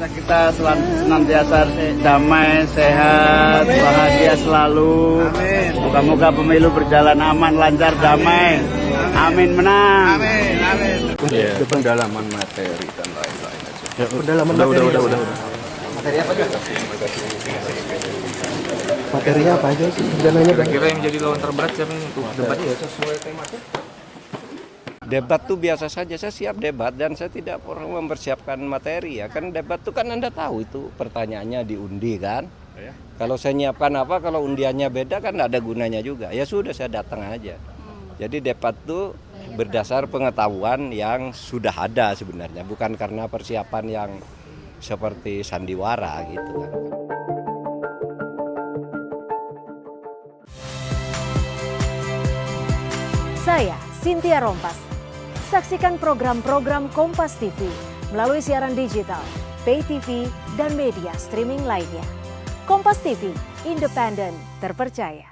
Kita senantiasa damai, sehat, bahagia selalu. Amin. Moga-moga pemilu berjalan aman, lancar, damai. Amin, menang. Amin, amin. Ya, pendalaman materi dan lain-lain aja. Ya, pendalaman materi. Udah. Materi apa aja? Materinya apa aja sih? Dananya Kira-kira yang menjadi lawan terberat siapa ini untuk debat? sesuai temanya. Debat tuh biasa saja, saya siap debat dan saya tidak perlu mempersiapkan materi ya. Kan debat tuh kan Anda tahu itu pertanyaannya diundi kan. Kalau saya nyiapkan apa, kalau undiannya beda kan nggak ada gunanya juga. Ya sudah saya datang aja. Jadi debat tuh berdasar pengetahuan yang sudah ada sebenarnya. Bukan karena persiapan yang seperti sandiwara gitu kan. Saya Cynthia Rompas. Saksikan program-program Kompas TV melalui siaran digital, pay TV, dan media streaming lainnya. Kompas TV, independen, terpercaya.